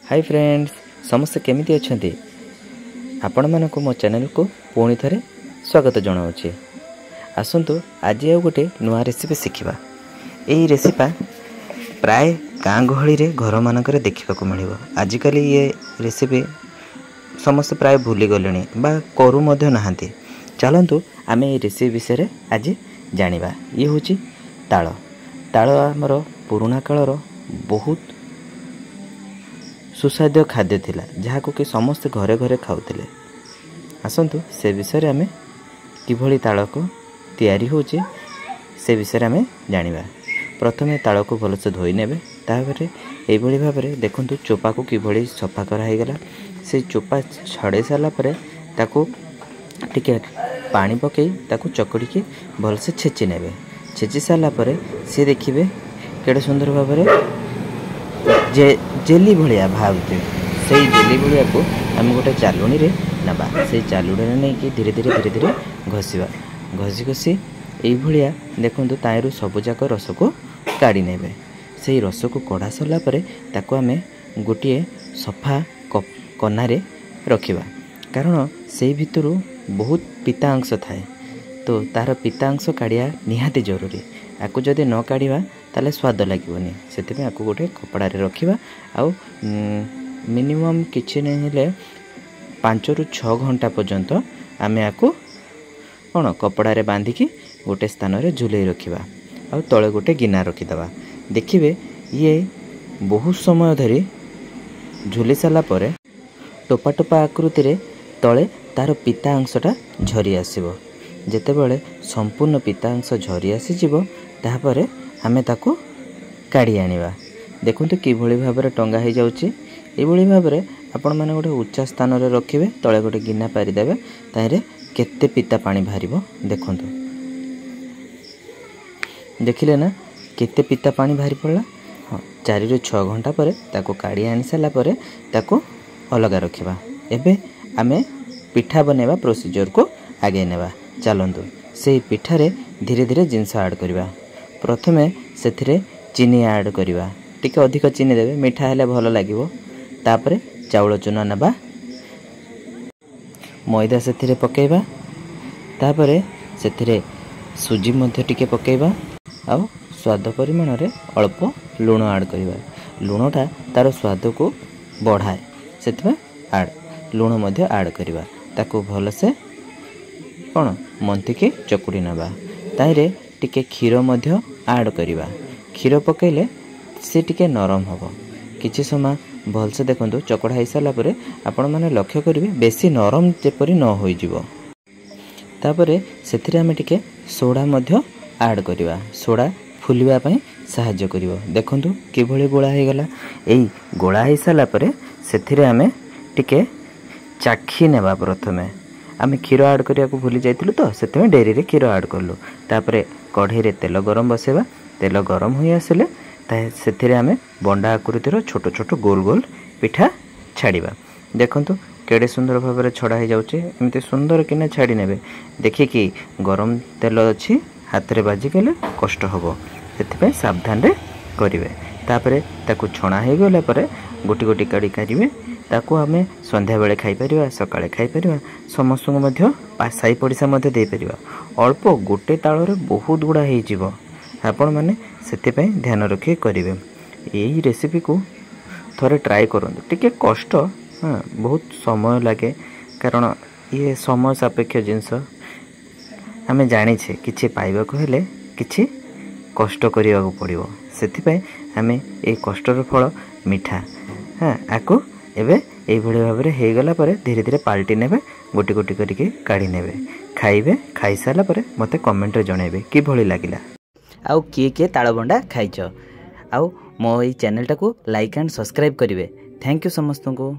Hi friends समस्ते केमिति अछंती आपण मानक मो चैनल को पुणी थरे स्वागत जनाऊँचे। आसतु आज आ गोटे नुआ रेसिपी शिखा। यही रेसिपी प्राय गाँ गहली रे घर मानक देखा मिल। आजिकल ये रेसिपी समस्त प्राय भूली गले बा करू मध्य नहांती। चलतु आम ये रेसिपी विषय आज जानिबा। ये हूँ ताल। ताल आमर पुराणा कालर बहुत सुस्वाद्य खाद्य थिला जहाको कि समस्त घरे घरे खाउथिले। आसतु से विषय आम किभली ताल को तैयारी होचे से विषय आम जानिबा। प्रथमे ताल को भलसे धोई नेबे। तापरे एभली भाबरे देखंतु चोपा को किभली सफा करा हे गला। से चोपा छड़े साला परे ताको टिके पानी पकई ताको चकड़ी के भलसे छेची नेबे। छेची साला परे से देखिबे केडे सुंदर भाबरे जे जेली भलिया भावते से जेली भलिया को आम गोटे चालुणी रे नबा। से चालुणी नहीं कि धीरे धीरे घसीबा। घसी घसी यही भलिया देखंतु तायरु सबुजाक रस को काढ़ी नेबे। से रस को कढ़ा सरला परे ताको आमे गोटे सफा कनारे रखिबा। कारण से भितरु बहुत पिता अंश थाए तो तार पिता अंश काढ़िया निहाती जरूरी। आपको जदि न काढ़ा ताले स्वाद लगे से आपको गोटे कपड़ा रे रखिबा। आउ मिनिमम किछि नहीं हेले 5 ରୁ 6 घंटा पर्यंत आमे आपको कौन कपड़ा रे बांधिकी गोटे स्थान रे झुलई रखिबा। आउ तले गोटे गिना रखिदबा। देखिबे ये बहुत समय धरी झुली साला परे टोपा टोपा आकृति रे तले तार पिता अंशटा झरी आसीबो। जेतेबेले संपूर्ण पिता अंश झरी आसीजिवो ताहापरे आमे ताको काढ़ी आनिबा। देखंतु किभली भाबरे टंगा हो जाउची। एभली भाबरे आपण माने गोटे उच्चा स्थान रे रखिबे। तळे गोटे गिना पारि देबे। ताइरे केते पिता पानी बाहरिबो देखंतु। देखिले ना केते पिता पानी बाहरी पड़ला। हां 4 ରୁ 6 घंटा परे ताको काढ़ी आनि साला परे ताको अलगा रखिबा। एबे आमे पिठा बनेबा प्रोसीजर को आगे नेबा। चलंतु से पिठा रे धीरे धीरे जिंस ऐड करबा। प्रथमे सेथिरे चीनी ऐड करबा। टिके अधिक चीनी देबे मिठा हेले भलो लागिवो। तापरे चाउल चूना नबा। मैदा सेथिरे पकेबा। तापरे सेथिरे सुजी मध्ये टिके पकेबा। आ स्वाद परिमाण रे अल्प लूण ऐड करबा। लूणटा तार स्वाद को बढ़ाए सेतबे ऐड लूण मध्ये ऐड करबा। ताको भलसे कौन मंथिके चकुड़ी नबा। ताइरे टिके क्षीर मध्य ऐड करिबा। क्षीर पकेले से टिके नरम हबो। किछि समय भलसे देखंतु चकड़ा हो सारा परे आपण माने लक्ष्य करिवे बेसी नरम जेपरि न होई जिवो। तापरे सेथिरे आमे टिके सोडा मध्य ऐड करिबा। सोडा फुलिबा पई सहाय्य करिवो। देखंतु किभली गोळा हे गला। एई गोळा हे साला परे सेथिरे आमे टिके चाखी नेबा। प्रथमे आमे क्षीर ऐड करिया को भूली जाइतिलु तो सेते डेरी रे क्षीर ऐड करलु। तापरे कढ़ई रे तेल गरम बसेबा। तेल गरम होई आसले सेथिरे आमे बंडा आकृतिर छोट छोट गोल गोल पिठा छाड़िबा। देखंतु केडे सुंदर भाबरे छड़ा हे जाउचे। एमते सुंदर किने छाड़ी नेबे। देखि कि गरम तेल अछि हाथ रे बाजी गेले कष्ट हबो। सेति पय सावधान रे करिवे। तापरे ताकू छणा हे गेला परे गोटी गोटी काडी करिवे। ताकू आमे संध्या बेले खाई परिबा, सकाळे खाई परिबा, समस्त मध्य साई पड़िसा मध्य दे परिबा। अल्प गोटे ताल रे बहुत गुडा हे जिवो। आपण माने सेते पय ध्यान रखि करिवे। एही रेसिपी को थोड़े ट्राई करंतु। टिके कष्ट बहुत समय लागे कारण ये समय सापेक्ष जिंस आमे जानि छे। किछि पाइबा को हेले किछि कष्ट करिया को पड़िबो। सेति पय आमे ए कष्टर फल मिठा आको एबे एई भली भाबरे हे गला परे धीरे धीरे पाल्टी नेबे। गोटी गोटी करके काढ़ी नेबे। खाइबे। खाई साला परे मते कमेंट रे जणाइबे कि भली लागिला। आउ किए ताल बंडा खाइछ। आउ मो ई चैनल टाको लाइक एंड सब्सक्राइब करिवे। थैंक यू समस्त को।